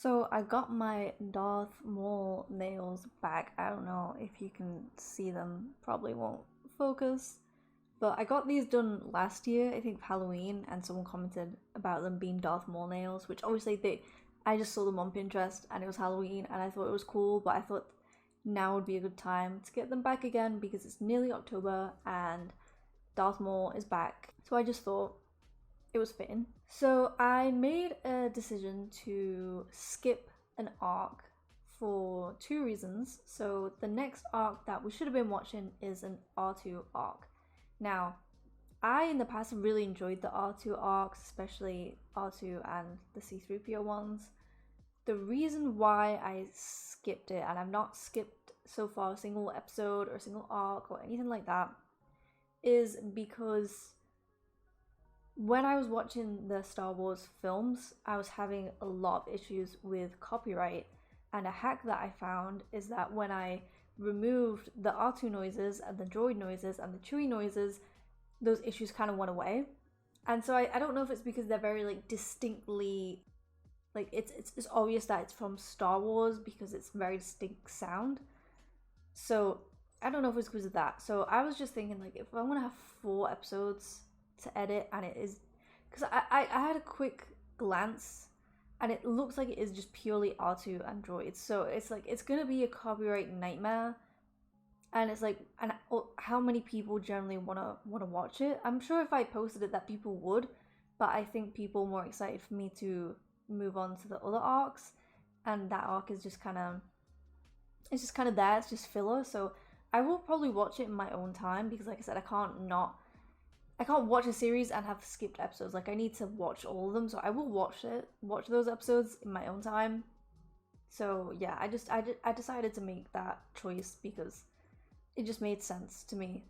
So I got my Darth Maul nails back. I don't know if you can see them, probably won't focus. But I got these done last year, I think for Halloween, and someone commented about them being Darth Maul nails, which obviously I just saw them on Pinterest and it was Halloween and I thought it was cool, but I thought now would be a good time to get them back again because it's nearly October and Darth Maul is back. So I just thought it was fitting. So I made a decision to skip an arc for two reasons. So the next arc that we should have been watching is an R2 arc. Now, I in the past have really enjoyed the R2 arcs, especially R2 and the C3PO ones. The reason why I skipped it, and I've not skipped so far a single episode or a single arc or anything like that, is because when I was watching the Star Wars films, I was having a lot of issues with copyright. And a hack that I found is that when I removed the R2 noises and the droid noises and the Chewie noises, those issues kind of went away. And so I don't know if it's because they're very like distinctly, like it's obvious that it's from Star Wars because it's very distinct sound. So I don't know if it's because of that. So I was just thinking, like, if I want to have 4 episodes to edit, and it is, because I had a quick glance and it looks like it is just purely R2 and droids, so it's like it's gonna be a copyright nightmare. And it's like, and how many people generally wanna watch it? I'm sure if I posted it that people would, but I think people are more excited for me to move on to the other arcs, and that arc is just kind of, it's just kind of there, it's just filler. So I will probably watch it in my own time because, like I said, I can't watch a series and have skipped episodes. Like, I need to watch all of them, so I will watch those episodes in my own time. So yeah, I decided to make that choice because it just made sense to me.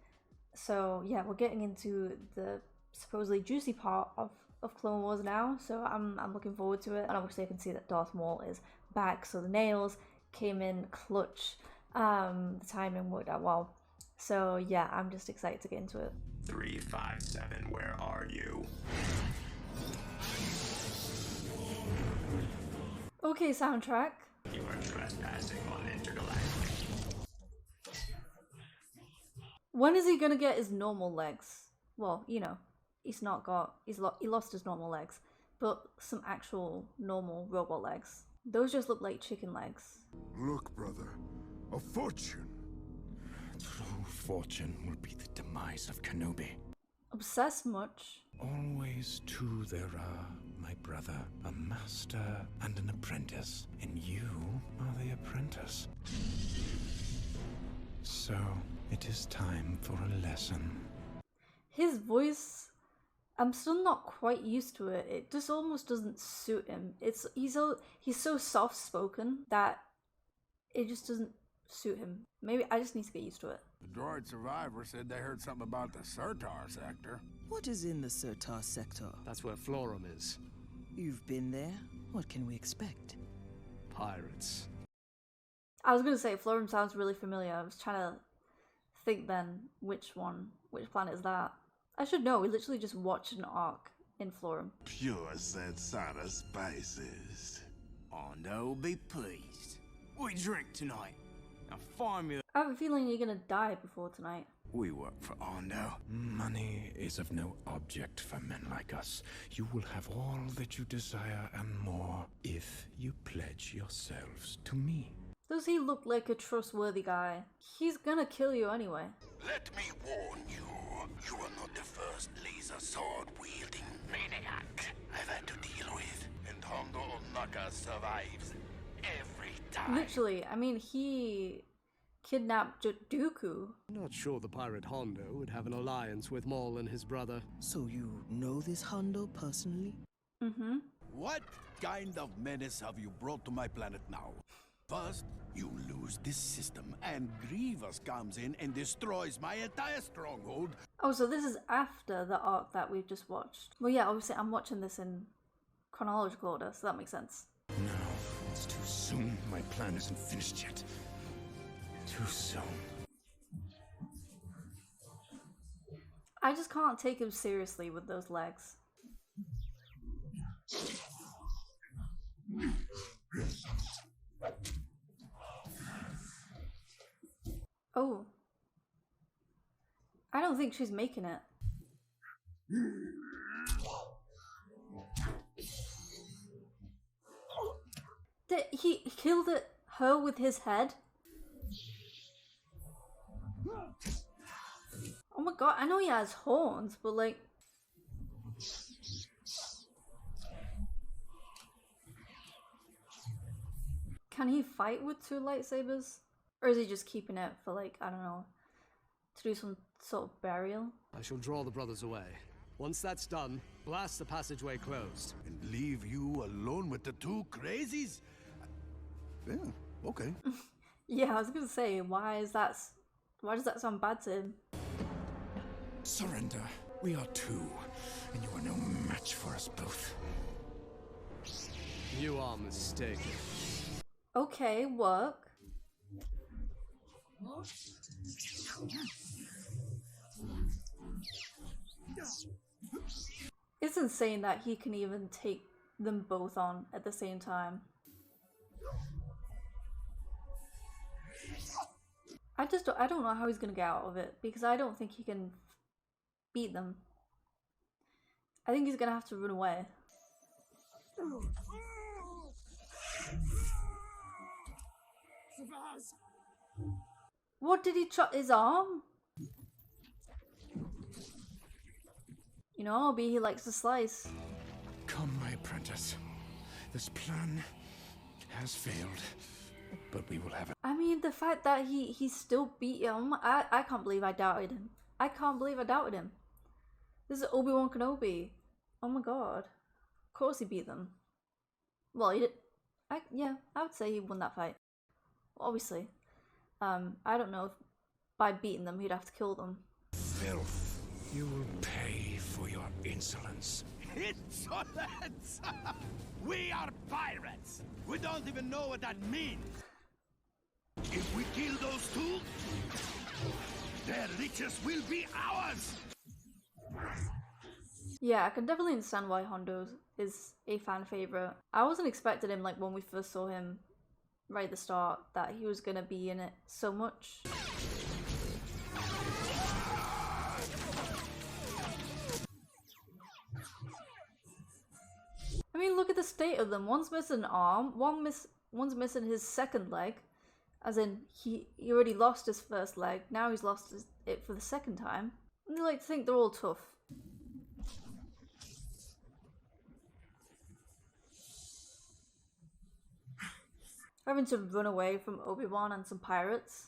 So yeah, we're getting into the supposedly juicy part of Clone Wars now, so I'm looking forward to it. And obviously I can see that Darth Maul is back, so the nails came in clutch. The timing worked out well. So yeah, I'm just excited to get into it. 357, where are you? Okay, soundtrack. You are trespassing on Intergalactic. When is he gonna get his normal legs? Well, you know, he lost his normal legs, but some actual normal robot legs. Those just look like chicken legs. Look, brother, a fortune. True fortune will be the demise of Kenobi. Obsessed much? Always two there are, my brother, a master and an apprentice, and you are the apprentice. So, it is time for a lesson. His voice, I'm still not quite used to it. It just almost doesn't suit him. He's so soft spoken that it just doesn't suit him. Maybe I just need to get used to it. The droid survivor said they heard something about the Surtar sector. What is in the Surtar sector? That's where Florum is. You've been there? What can we expect? Pirates. I was gonna say Florum sounds really familiar. I was trying to think then which planet is that? I should know. We literally just watched an arc in Florum. Pure Sansana spices. Hondo, be pleased. We drink tonight. Now find me. I have a feeling you're gonna die before tonight. We work for Hondo. Money is of no object for men like us. You will have all that you desire and more if you pledge yourselves to me. Does he look like a trustworthy guy? He's gonna kill you anyway. Let me warn you, you are not the first laser sword wielding maniac I've had to deal with. And Hondo Ohnaka survives every time. Literally, I mean, he kidnapped Dooku. Not sure the pirate Hondo would have an alliance with Maul and his brother. So you know this Hondo personally? Mm-hmm. What kind of menace have you brought to my planet now? First, you lose this system, and Grievous comes in and destroys my entire stronghold. Oh, so this is after the arc that we've just watched. Well, yeah, obviously I'm watching this in chronological order, so that makes sense. No, it's too soon. My plan isn't finished yet. Too soon. I just can't take him seriously with those legs. don't think she's making it. He killed her with his head? Oh my god, I know he has horns, but like... Can he fight with 2 lightsabers? Or is he just keeping it for like, I don't know, to do some sort of burial? I shall draw the brothers away. Once that's done, blast the passageway closed. And leave you alone with the 2 crazies? Yeah, okay. Yeah, I was gonna say, why does that sound bad to him? Surrender. We are 2, and you are no match for us both. You are mistaken. Okay, work. It's insane that he can even take them both on at the same time. I don't know how he's gonna get out of it, because I don't think he can beat them. I think he's gonna have to run away. What, did he chop his arm? You know, Obi, he likes to slice. Come, my apprentice. This plan has failed, but we will have it. I mean, the fact that he still beat him, I can't believe I doubted him. I can't believe I doubted him. This is Obi-Wan Kenobi. Oh my god. Of course he beat them. Well, he did. Yeah, I would say he won that fight. Obviously. I don't know if by beating them he'd have to kill them. Filth. You will pay for your insolence. Insolence! We are pirates! We don't even know what that means! If we kill those 2, their riches will be ours! Yeah, I can definitely understand why Hondo is a fan favorite. I wasn't expecting him, like, when we first saw him right at the start, that he was gonna be in it so much. I mean, look at the state of them. One's missing an arm, one's missing his second leg, as in he already lost his first leg, now he's lost it for the second time. And you like to think they're all tough. Having to run away from Obi-Wan and some pirates.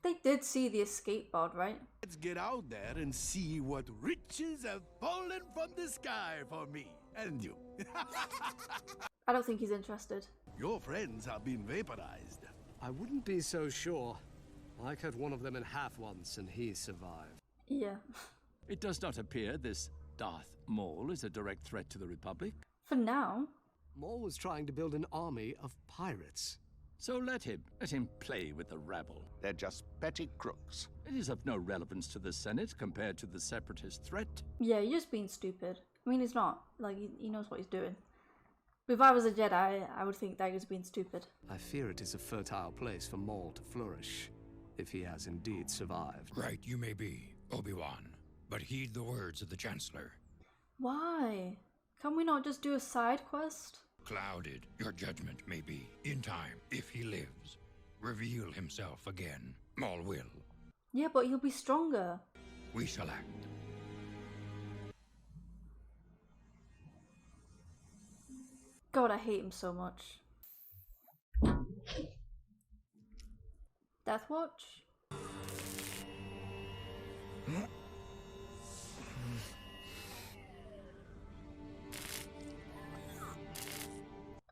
They did see the escape pod, right? Let's get out there and see what riches have fallen from the sky for me and you. I don't think he's interested. Your friends have been vaporized. I wouldn't be so sure. I cut one of them in half once and he survived. Yeah. It does not appear this Darth Maul is a direct threat to the Republic. For now. Maul was trying to build an army of pirates. So let him play with the rabble. They're just petty crooks. It is of no relevance to the Senate compared to the Separatist threat. Yeah, you're just being stupid. I mean, he's not. Like, he knows what he's doing. But if I was a Jedi, I would think that he was being stupid. I fear it is a fertile place for Maul to flourish, if he has indeed survived. Right, you may be, Obi-Wan, but heed the words of the Chancellor. Why? Can we not just do a side quest? Clouded, your judgment may be. In time, if he lives, reveal himself again. Maul will. Yeah, but he'll be stronger. We shall act. God, I hate him so much. Death Watch?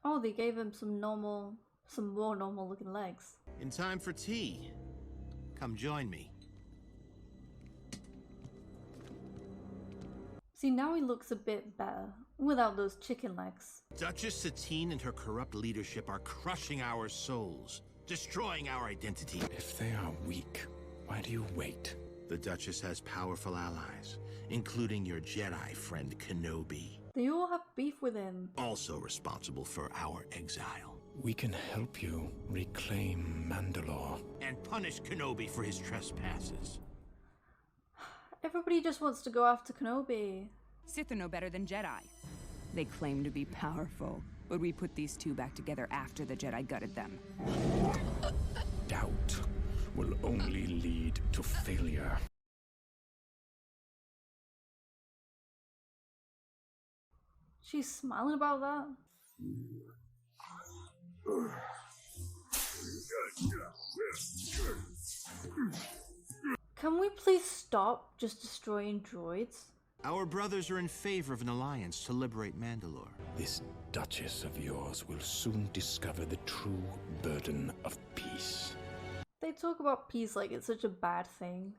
Oh, they gave him some more normal looking legs. In time for tea. Come join me. See, now he looks a bit better, without those chicken legs. Duchess Satine and her corrupt leadership are crushing our souls, destroying our identity. If they are weak, why do you wait? The Duchess has powerful allies, including your Jedi friend Kenobi. They all have beef with him. Also responsible for our exile. We can help you reclaim Mandalore. And punish Kenobi for his trespasses. Everybody just wants to go after Kenobi. Sith are no better than Jedi. They claim to be powerful, but we put these two back together after the Jedi gutted them. Doubt will only lead to failure. She's smiling about that. Can we please stop just destroying droids? Our brothers are in favor of an alliance to liberate Mandalore. This Duchess of yours will soon discover the true burden of peace. They talk about peace like it's such a bad thing.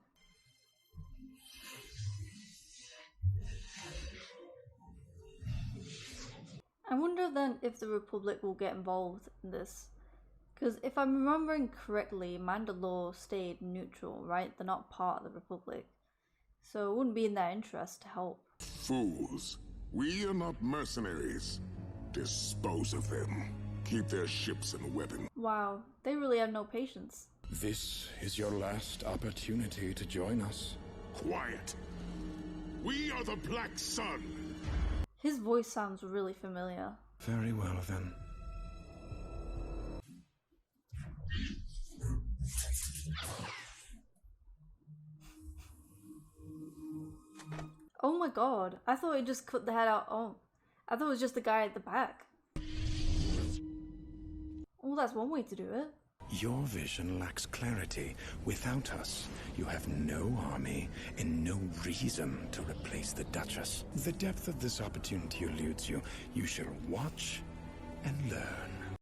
I wonder then if the Republic will get involved in this. Because if I'm remembering correctly, Mandalore stayed neutral, right? They're not part of the Republic. So it wouldn't be in their interest to help. Fools. We are not mercenaries. Dispose of them. Keep their ships and weapons. Wow, they really have no patience. This is your last opportunity to join us. Quiet. We are the Black Sun. His voice sounds really familiar. Very well then. Oh my god, I thought it just cut the head out. Oh, I thought it was just the guy at the back. Oh, that's one way to do it. Your vision lacks clarity. Without us, you have no army and no reason to replace the Duchess. The depth of this opportunity eludes you. You shall watch and learn.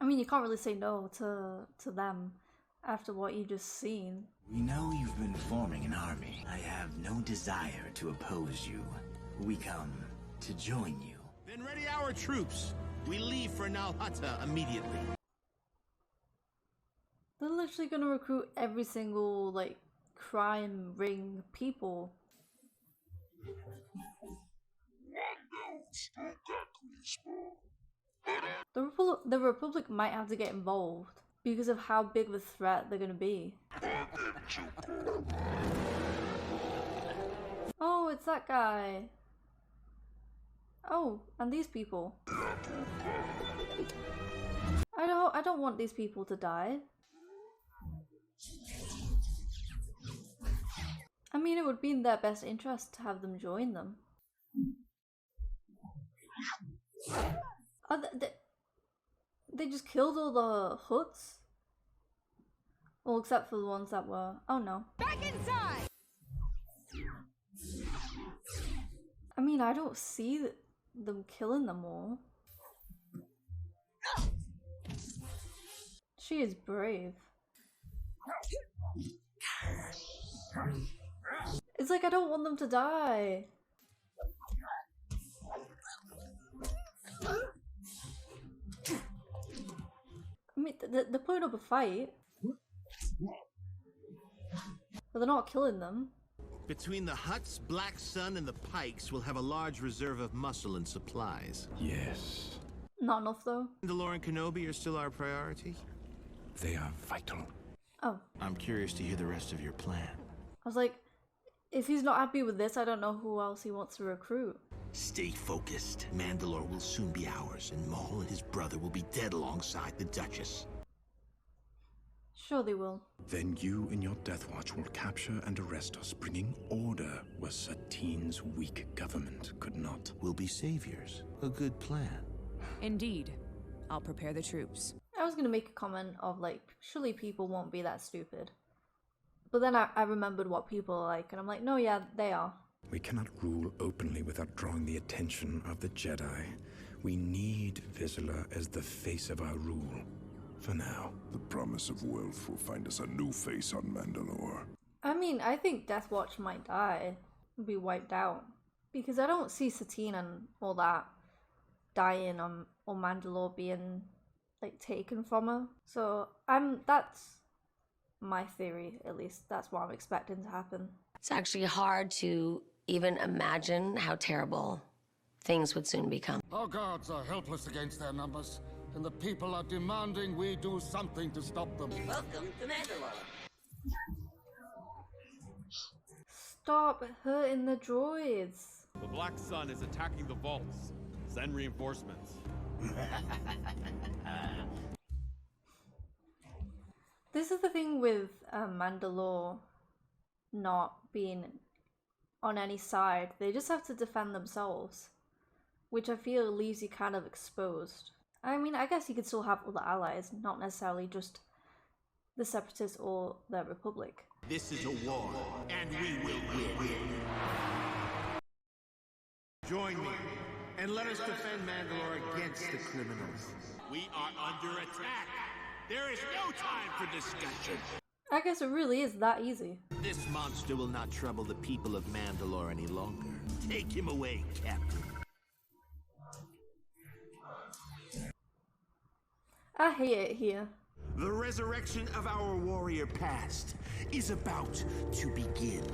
I mean, you can't really say no to them after what you've just seen. We know you've been forming an army. I have no desire to oppose you. We come to join you. Then ready our troops. We leave for Nal Hutta immediately. They're literally gonna recruit every single, like, crime ring people. The Republic might have to get involved because of how big of a threat they're gonna be. Oh, it's that guy. Oh, and these people. I don't want these people to die. I mean, it would be in their best interest to have them join them. Oh, they just killed all the Hutts? Well, except for the ones that were... Oh no. Back inside! I mean, I don't see them killing them all. She is brave. It's like I don't want them to die. I mean, they're putting up a fight. But they're not killing them. Between the Hutts, Black Sun, and the Pikes, we'll have a large reserve of muscle and supplies. Yes. Not enough, though. Mandalore and Kenobi are still our priority? They are vital. Oh. I'm curious to hear the rest of your plan. I was like, if he's not happy with this, I don't know who else he wants to recruit. Stay focused. Mandalore will soon be ours, and Maul and his brother will be dead alongside the Duchess. Sure they will. Then you and your Death Watch will capture and arrest us, bringing order where Satine's weak government could not. We'll be saviors. A good plan. Indeed. I'll prepare the troops. I was gonna make a comment of like, surely people won't be that stupid. But then I remembered what people are like, and I'm like, no, yeah, they are. We cannot rule openly without drawing the attention of the Jedi. We need Vizsla as the face of our rule. For now. The promise of wealth will find us a new face on Mandalore. I mean, I think Death Watch might die. Be wiped out. Because I don't see Satine and all that dying or Mandalore being like taken from her. So that's my theory, at least. That's what I'm expecting to happen. It's actually hard to even imagine how terrible things would soon become. Our guards are helpless against their numbers, and the people are demanding we do something to stop them. Welcome to Mandalore. Stop hurting the droids. The Black Sun is attacking the vaults. Send reinforcements. This is the thing with Mandalore not being on any side. They just have to defend themselves, which I feel leaves you kind of exposed. I mean, I guess you could still have other allies, not necessarily just the Separatists or the Republic. This is a war, and we will win. Join me, and let us defend Mandalore against the criminals. We are under attack. There is no time for discussion. I guess it really is that easy. This monster will not trouble the people of Mandalore any longer. Take him away, Captain. I hate it here. The resurrection of our warrior past is about to begin.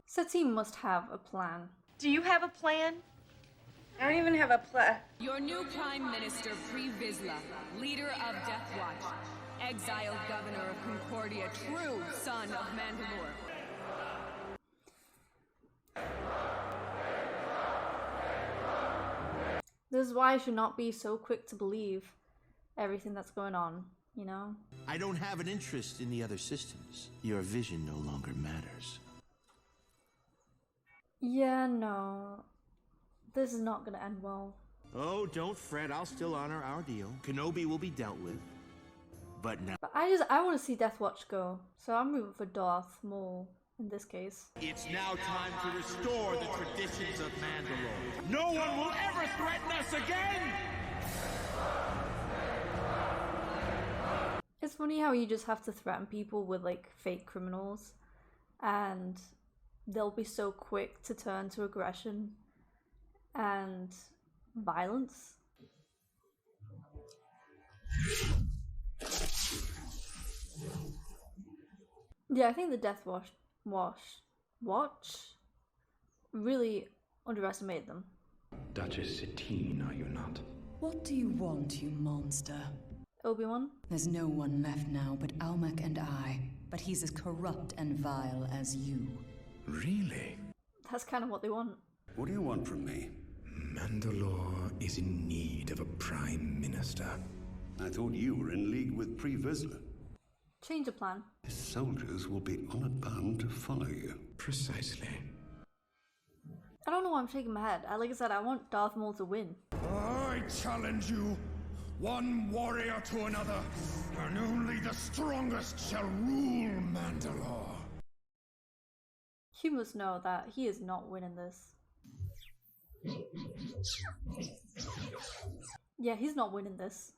Satine must have a plan. Do you have a plan? I don't even have a plan. Your new Prime Minister, Pre Vizsla, leader of Death Watch, exiled governor of Concordia, true son of Mandalore. This is why I should not be so quick to believe everything that's going on, you know? I don't have an interest in the other systems. Your vision no longer matters. Yeah, no. This is not gonna end well. Oh, don't fret. I'll still honor our deal. Kenobi will be dealt with. But now... But I want to see Death Watch go. So I'm rooting for Darth Maul in this case. It's now time to restore the traditions of Mandalore. No one will ever threaten us again! It's funny how you just have to threaten people with like fake criminals and they'll be so quick to turn to aggression and violence. Yeah, I think the Death Watch really underestimated them. Duchess Satine, are you not? What do you want, you monster? Obi-Wan? There's no one left now but Almec and I, but he's as corrupt and vile as you. Really? That's kind of what they want. What do you want from me? Mandalore is in need of a Prime Minister. I thought you were in league with Pre Vizsla. Change of plan. His soldiers will be honor-bound to follow you. Precisely. I don't know why I'm shaking my head. Like I said, I want Darth Maul to win. I challenge you, one warrior to another, and only the strongest shall rule Mandalore. You must know that he is not winning this. Yeah, he's not winning this.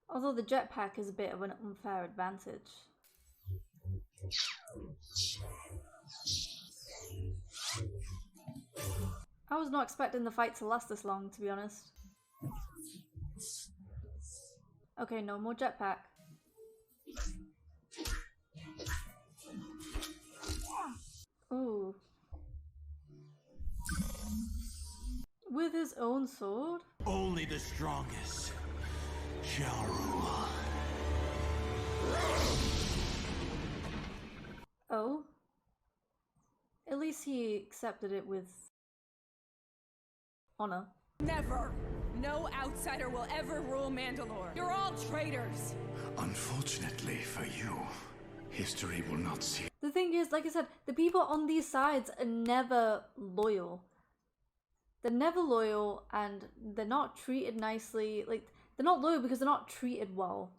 Although the jetpack is a bit of an unfair advantage. I was not expecting the fight to last this long, to be honest. Okay, no more jetpack. Ooh. With his own sword? Only the strongest shall rule. Oh? At least he accepted it with honor. Never! No outsider will ever rule Mandalore. You're all traitors! Unfortunately for you, history will not see. The thing is, like I said, the people on these sides are never loyal. They're never loyal and they're not treated nicely. Like, they're not loyal because they're not treated well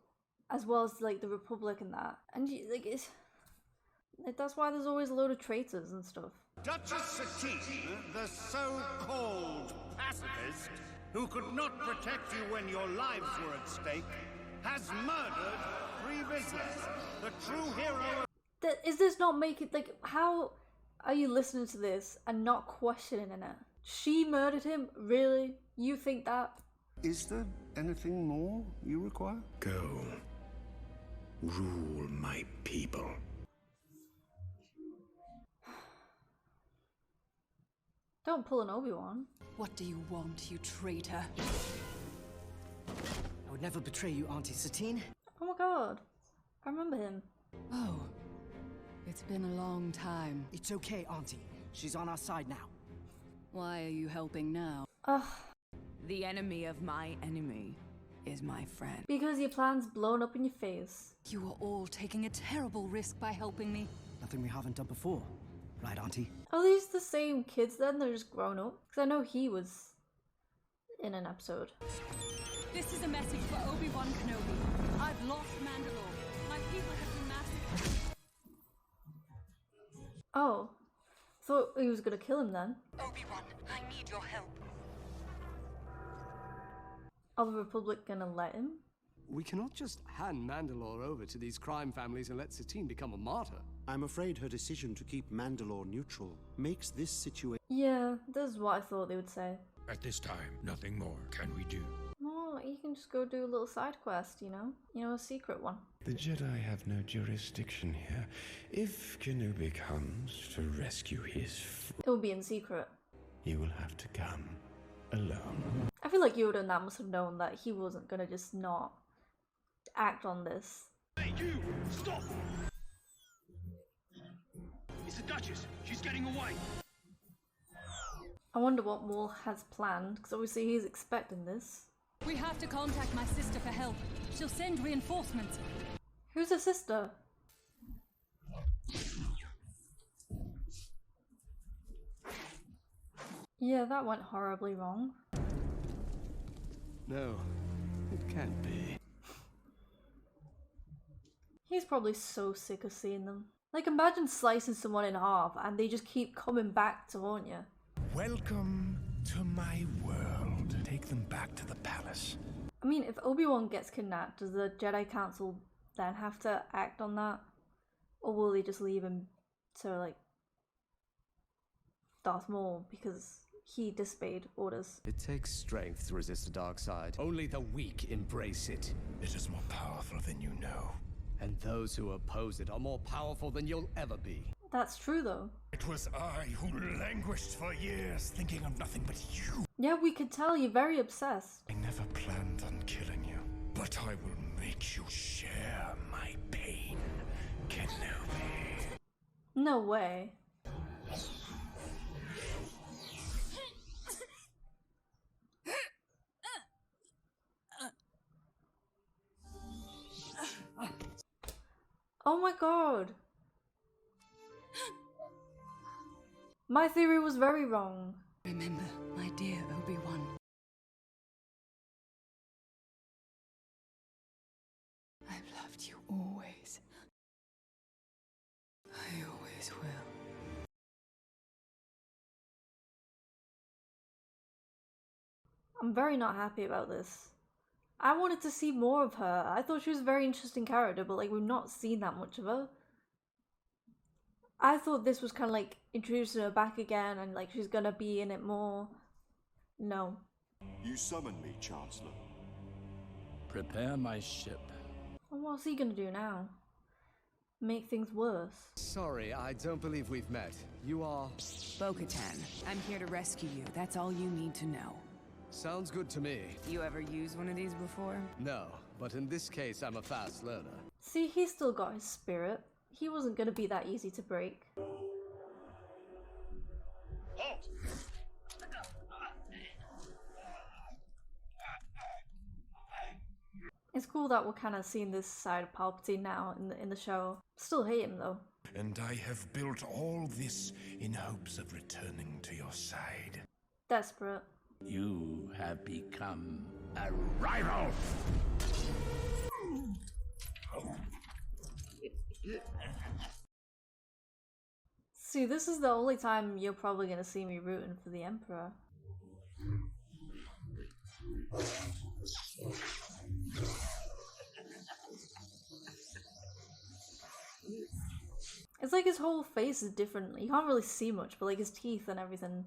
as like the Republic and that. And like, it's like, that's why there's always a load of traitors and stuff. Duchess Satine, the so-called pacifist, who could not protect you when your lives were at stake, has murdered Pre Vizsla, the true hero. Is this not making, like, how are you listening to this and not questioning it? She murdered him? Really? You think that? Is there anything more you require? Go. Rule my people. Don't pull an Obi-Wan. What do you want, you traitor? I would never betray you, Auntie Satine. Oh my god. I remember him. Oh. It's been a long time. It's okay, Auntie. She's on our side now. Why are you helping now? Ugh. The enemy of my enemy is my friend. Because your plan's blown up in your face. You are all taking a terrible risk by helping me. Nothing we haven't done before. Right, Auntie? Are these the same kids then? They're just grown up? Because I know he was in an episode. This is a message for Obi-Wan Kenobi. I've lost Mandalore. My people have been massacred. Oh. Thought he was gonna kill him then. Obi-Wan, I need your help. Are the Republic gonna let him? We cannot just hand Mandalore over to these crime families and let Satine become a martyr. I'm afraid her decision to keep Mandalore neutral makes this situation... Yeah, that's what I thought they would say. At this time, nothing more can we do. Well, you can just go do a little side quest, you know? You know, a secret one. The Jedi have no jurisdiction here. If Kenobi comes to rescue his It will be in secret. you will have to come alone. I feel like Yoda and that must have known that he wasn't gonna just not act on this. Hey, you! Stop! It's the Duchess! She's getting away! I wonder what Maul has planned, because obviously he's expecting this. We have to contact my sister for help. She'll send reinforcements. Who's her sister? Yeah, that went horribly wrong. No, it can't be. He's probably so sick of seeing them. Like, imagine slicing someone in half and they just keep coming back to haunt you. Welcome to my world. Take them back to the palace. I mean, if Obi-Wan gets kidnapped, does the Jedi Council then have to act on that? Or will they just leave him to, like, Darth Maul because he disobeyed orders? It takes strength to resist the dark side. Only the weak embrace it. It is more powerful than you know. And those who oppose it are more powerful than you'll ever be. That's true, though. It was I who languished for years, thinking of nothing but you. Yeah, we could tell you're very obsessed. I never planned on killing you. But I will make you share my pain, Kenobi. No way. Oh my god. My theory was very wrong. Remember, my dear Obi-Wan. I've loved you always. I always will. I'm very not happy about this. I wanted to see more of her. I thought she was a very interesting character, but like we've not seen that much of her. I thought this was kind of like introducing her back again and like she's gonna be in it more. No. You summoned me, Chancellor. Prepare my ship. And what's he gonna do now? Make things worse? Sorry, I don't believe we've met. You are... Bo-Katan. I'm here to rescue you. That's all you need to know. Sounds good to me. You ever used one of these before? No, but in this case, I'm a fast learner. See, he's still got his spirit. He wasn't gonna be that easy to break. Halt! It's cool that we're kind of seeing this side of Palpatine now in the show. Still hate him though. And I have built all this in hopes of returning to your side. Desperate. You have become a rival! See, this is the only time you're probably gonna see me rooting for the Emperor. It's like his whole face is different. You can't really see much, but like his teeth and everything,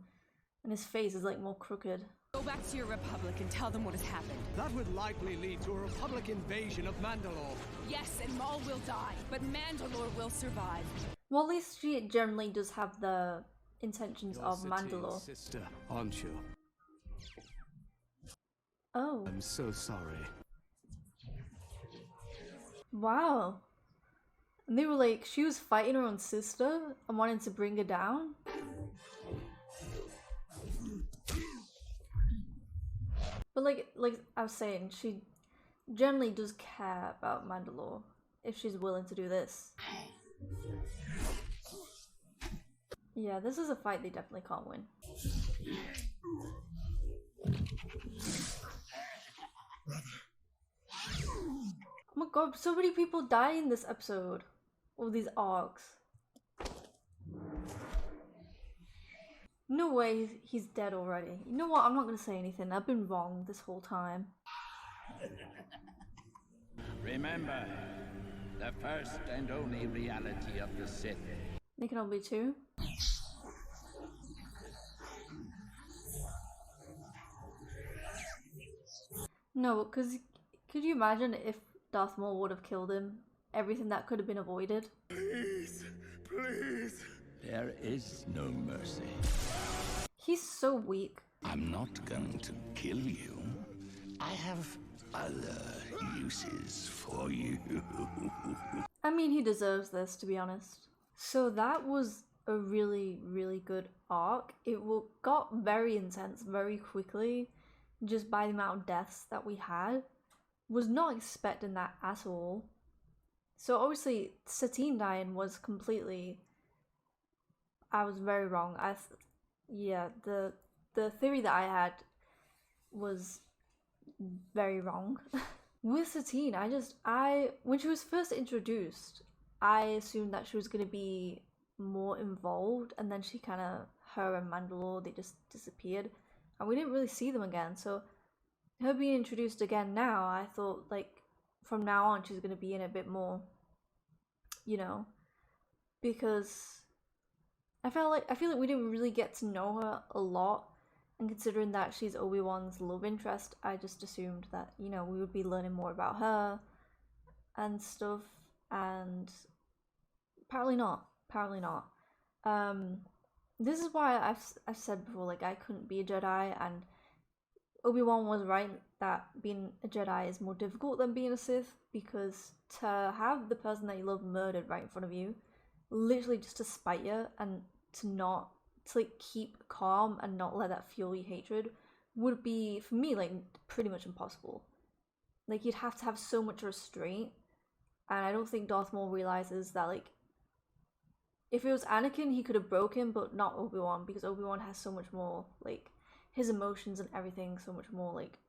and his face is like more crooked. Go back to your Republic and tell them what has happened. That would likely lead to a Republic invasion of Mandalore. Yes, and Maul will die, but Mandalore will survive. Well, at least she generally does have the intentions You're of Satine's Mandalore. sister, aren't you? Oh. I'm so sorry. Wow. And they were like, she was fighting her own sister and wanting to bring her down? But like I was saying, she generally does care about Mandalore if she's willing to do this. Yeah, this is a fight they definitely can't win. Oh my god, so many people die in this episode. All these arcs. No way he's dead already. You know what? I'm not gonna say anything. I've been wrong this whole time. Remember, the first and only reality of the Sith. They can all be two. No, because could you imagine if Darth Maul would have killed him? Everything that could have been avoided. Please, please. There is no mercy. He's so weak. I'm not going to kill you. I have other uses for you. I mean, he deserves this, to be honest. So that was a really, really good arc. It got very intense very quickly, just by the amount of deaths that we had. Was not expecting that at all. So obviously, Satine dying was completely... I was very wrong. Yeah, the theory that I had was very wrong. With Satine, when she was first introduced, I assumed that she was going to be more involved, and then her and Mandalore, they just disappeared, and we didn't really see them again. So her being introduced again now, I thought, like, from now on she's going to be in a bit more, you know, because I feel like we didn't really get to know her a lot, and considering that she's Obi-Wan's love interest, I just assumed that, you know, we would be learning more about her and stuff, and apparently not. This is why I've said before, like, I couldn't be a Jedi, and Obi-Wan was right that being a Jedi is more difficult than being a Sith, because to have the person that you love murdered right in front of you, literally just to spite you, and to like keep calm and not let that fuel your hatred, would be, for me, like, pretty much impossible. Like, you'd have to have so much restraint, and I don't think Darth Maul realizes that, like, if it was Anakin, he could have broke him, but not Obi-Wan, because Obi-Wan has so much more, like, his emotions and everything so much more, like,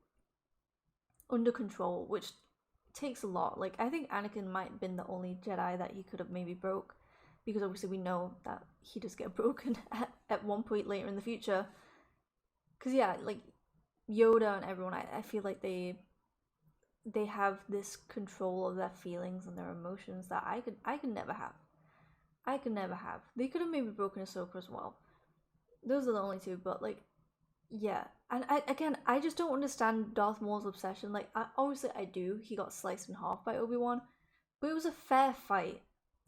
under control, which takes a lot. Like, I think Anakin might have been the only Jedi that he could have maybe broke, because obviously we know that he does get broken at one point later in the future. Because yeah, like, Yoda and everyone, I feel like they have this control of their feelings and their emotions that I could never have. I could never have. They could have maybe broken Ahsoka as well. Those are the only two, but, like, yeah. And I just don't understand Darth Maul's obsession. Like, obviously I do. He got sliced in half by Obi-Wan, but it was a fair fight.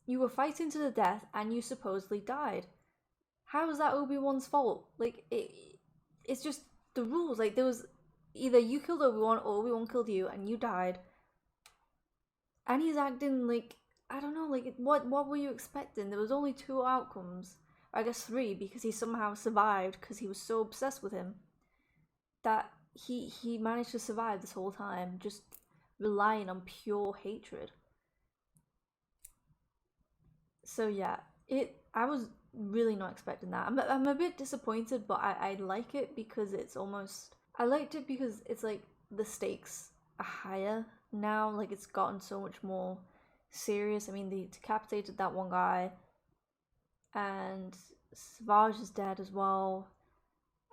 You were fighting to the death, and you supposedly died. How is that Obi-Wan's fault? Like, it's just the rules. Like, there was either you killed Obi-Wan or Obi-Wan killed you, and you died. And he's acting like, I don't know, like, what were you expecting? There was only 2 outcomes. Or I guess 3, because he somehow survived, because he was so obsessed with him that he managed to survive this whole time, just relying on pure hatred. So yeah, I was really not expecting that. I'm a bit disappointed, but I like it because I liked it because it's like the stakes are higher now. Like, it's gotten so much more serious. I mean, they decapitated that one guy, and Savage is dead as well,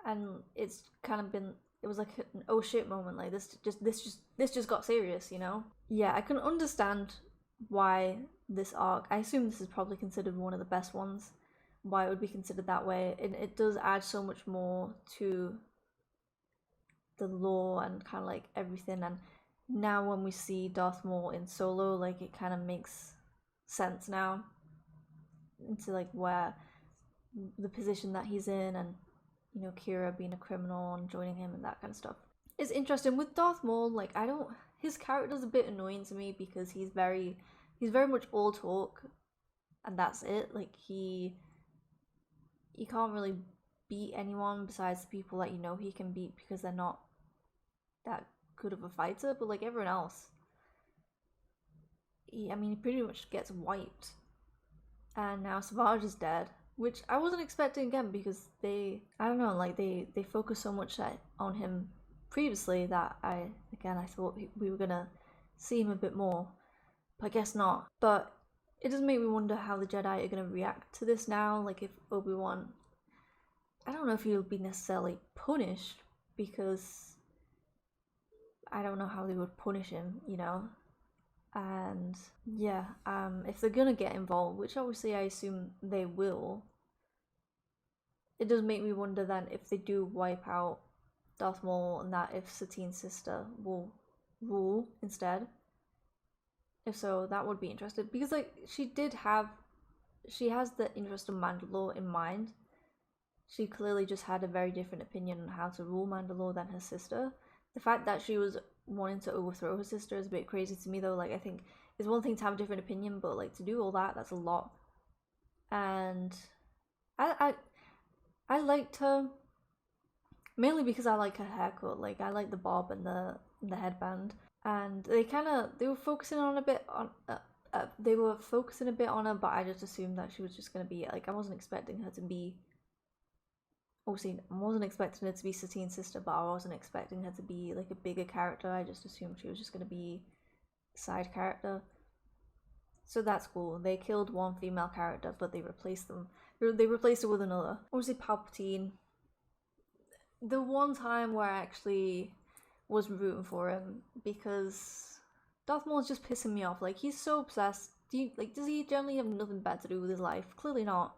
and it's kind of been, it was like an oh shit moment. Like, this just got serious, you know? Yeah, I can understand why this arc, I assume this is probably considered one of the best ones, why it would be considered that way. It does add so much more to the lore and kind of like everything, and now when we see Darth Maul in Solo, like, it kind of makes sense now into like where the position that he's in, and you know, Kira being a criminal and joining him and that kind of stuff. It's interesting with Darth Maul. Like, his character's a bit annoying to me because he's very much all talk, and that's it. Like, he can't really beat anyone besides the people that you know he can beat because they're not that good of a fighter. But like everyone else, he pretty much gets wiped. And now Savage is dead, which I wasn't expecting again because they focus so much on him previously that I thought we were gonna see him a bit more, but I guess not. But it does make me wonder how the Jedi are gonna react to this now. Like, if Obi-Wan, I don't know if he'll be necessarily punished, because I don't know how they would punish him, you know. And yeah, if they're gonna get involved, which obviously I assume they will, it does make me wonder then if they do wipe out Darth Maul, and that if Satine's sister will rule instead. If so, that would be interesting, because like she has the interest of Mandalore in mind. She clearly just had a very different opinion on how to rule Mandalore than her sister. The fact that she was wanting to overthrow her sister is a bit crazy to me though. Like, I think it's one thing to have a different opinion, but like to do all that, that's a lot. And I liked her mainly because I like her haircut. Like, I like the bob and the headband, and they were focusing a bit on her, but I just assumed that she was just gonna be like, I wasn't expecting her to be. Obviously, I wasn't expecting her to be Satine's sister, but I wasn't expecting her to be like a bigger character. I just assumed she was just going to be a side character. So that's cool. They killed one female character, but they replaced them. They replaced her with another. Obviously, Palpatine. The one time where I actually was rooting for him, because Darth Maul is just pissing me off. Like, he's so obsessed. Does he generally have nothing better to do with his life? Clearly not.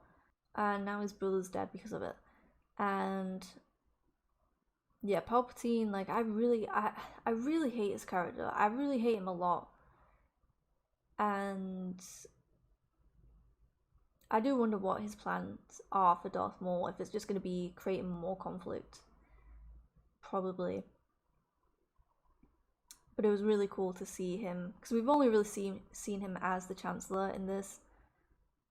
And now his brother's dead because of it. And yeah, Palpatine, like, I really hate his character. I really hate him a lot. And I do wonder what his plans are for Darth Maul, if it's just going to be creating more conflict. Probably. But it was really cool to see him, because we've only really seen him as the Chancellor in this.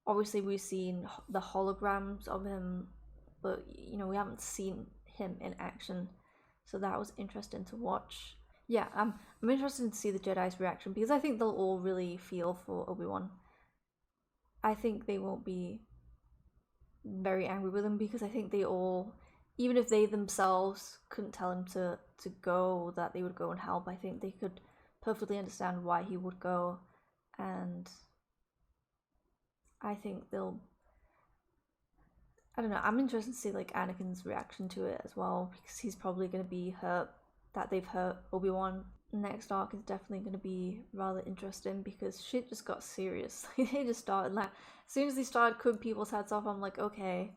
Obviously, we've seen the holograms of him, but you know, we haven't seen him in action, so that was interesting to watch. Yeah, I'm interested to see the Jedi's reaction, because I think they'll all really feel for Obi-Wan. I think they won't be very angry with him, because I think they all, even if they themselves couldn't tell him to go, that they would go and help. I think they could perfectly understand why he would go, and I think they'll, I don't know, I'm interested to see like Anakin's reaction to it as well, because he's probably going to be hurt that they've hurt Obi-Wan. Next arc is definitely going to be rather interesting, because shit just got serious. They just started, like, as soon as they started cutting people's heads off, I'm like, okay,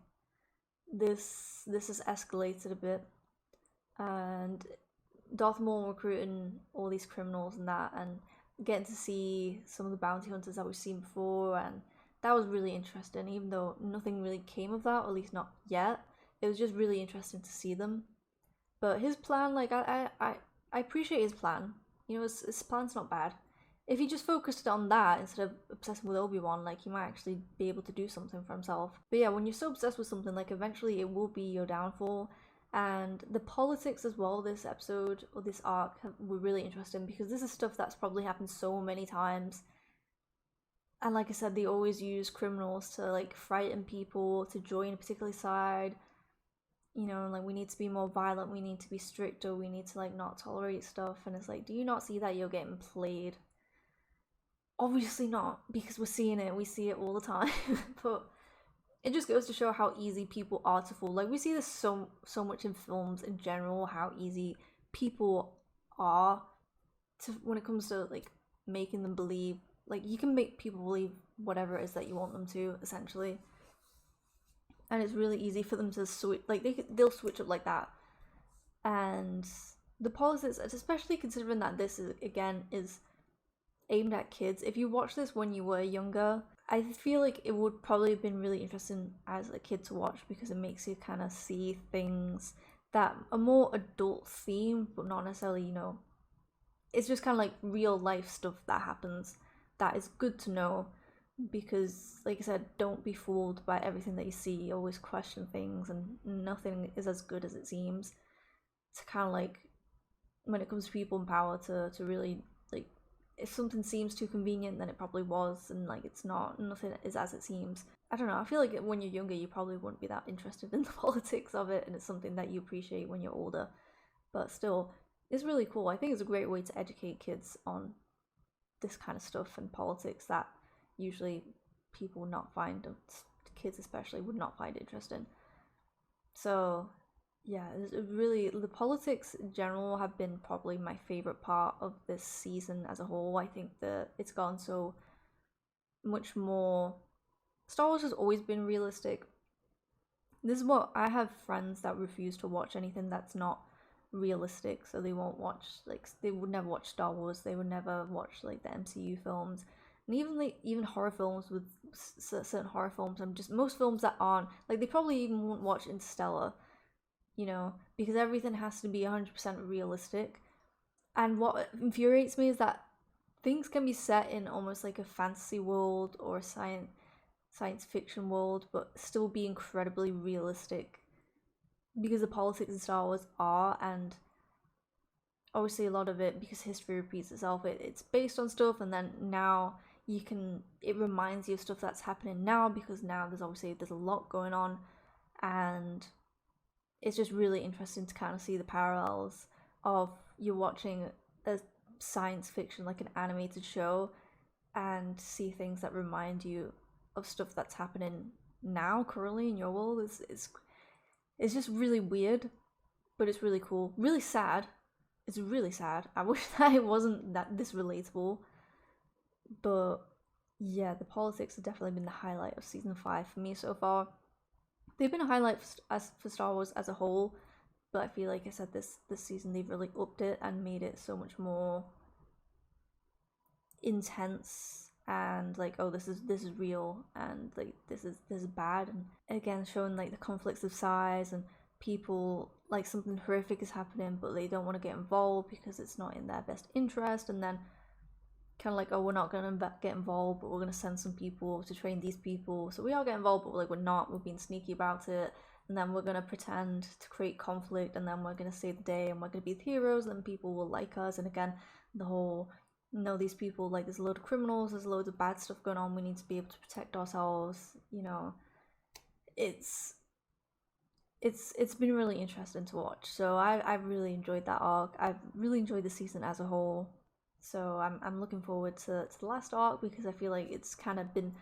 this has escalated a bit. And Darth Maul recruiting all these criminals and that, and getting to see some of the bounty hunters that we've seen before, and that was really interesting, even though nothing really came of that, or at least not yet. It was just really interesting to see them. But his plan, like, I appreciate his plan. You know, his plan's not bad. If he just focused on that instead of obsessing with Obi-Wan, like, he might actually be able to do something for himself. But yeah, when you're so obsessed with something, like, eventually it will be your downfall. And the politics as well, this episode, or this arc, were really interesting, because this is stuff that's probably happened so many times. And like I said, they always use criminals to, like, frighten people to join a particular side. You know, like, we need to be more violent, we need to be stricter, we need to, like, not tolerate stuff. And it's like, do you not see that you're getting played? Obviously not, because we're seeing it, we see it all the time. But it just goes to show how easy people are to fool. Like, we see this so much in films in general, how easy people are to, when it comes to, like, making them believe. Like, you can make people believe whatever it is that you want them to, essentially. And it's really easy for them to switch, like, they'll switch up like that. And the politics, especially considering that this is, again, is aimed at kids. If you watch this when you were younger, I feel like it would probably have been really interesting as a kid to watch because it makes you kind of see things that are more adult themed, but not necessarily, you know, it's just kind of like real life stuff that happens that is good to know because, like I said, don't be fooled by everything that you see. Always question things, and nothing is as good as it seems. To kind of like, when it comes to people in power, to really like, if something seems too convenient, then it probably was, and like it's not. Nothing is as it seems. I don't know. I feel like when you're younger, you probably wouldn't be that interested in the politics of it, and it's something that you appreciate when you're older. But still, it's really cool. I think it's a great way to educate kids on this kind of stuff and politics that usually people would not find, kids especially, would not find interesting. So yeah, it's really, the politics in general have been probably my favorite part of this season as a whole. I think that it's gone so much more. Star Wars has always been realistic. This is what I have friends that refuse to watch anything that's not realistic, so they won't watch, like, they would never watch Star Wars, they would never watch like the MCU films, and even horror films, with certain horror films, and just most films that aren't, like, they probably even won't watch Interstellar, you know, because everything has to be 100% realistic. And what infuriates me is that things can be set in almost like a fantasy world or a science fiction world, but still be incredibly realistic, because the politics in Star Wars are, and obviously a lot of it, because history repeats itself, it's based on stuff, and then now it reminds you of stuff that's happening now, because now there's a lot going on, and it's just really interesting to kind of see the parallels of you're watching a science fiction, like an animated show, and see things that remind you of stuff that's happening now, currently in your world. It's just really weird, but it's really cool. Really sad. It's really sad. I wish that it wasn't this relatable. But yeah, the politics have definitely been the highlight of season 5 for me so far. They've been a highlight for Star Wars as a whole, but I feel like I said this season they've really upped it and made it so much more intense, and like, oh, this is real, and like this is bad, and again showing like the conflicts of size, and people, like, something horrific is happening but they don't want to get involved because it's not in their best interest, and then kind of like, oh, we're not going to get involved, but we're going to send some people to train these people, so we all get involved, but like we're not, we're being sneaky about it, and then we're going to pretend to create conflict, and then we're going to save the day, and we're going to be the heroes, and then people will like us. And again, the whole, no, these people, like, there's a load of criminals, there's loads of bad stuff going on, we need to be able to protect ourselves, you know. It's been really interesting to watch. So I've really enjoyed that arc. I've really enjoyed the season as a whole. So I'm looking forward to the last arc, because I feel like it's kind of been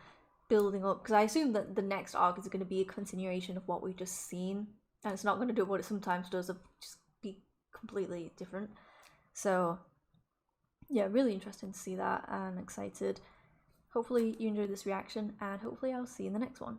building up, because I assume that the next arc is going to be a continuation of what we've just seen, and it's not going to do what it sometimes does, of just be completely different. So yeah, really interesting to see that, and excited. Hopefully you enjoyed this reaction, and hopefully I'll see you in the next one.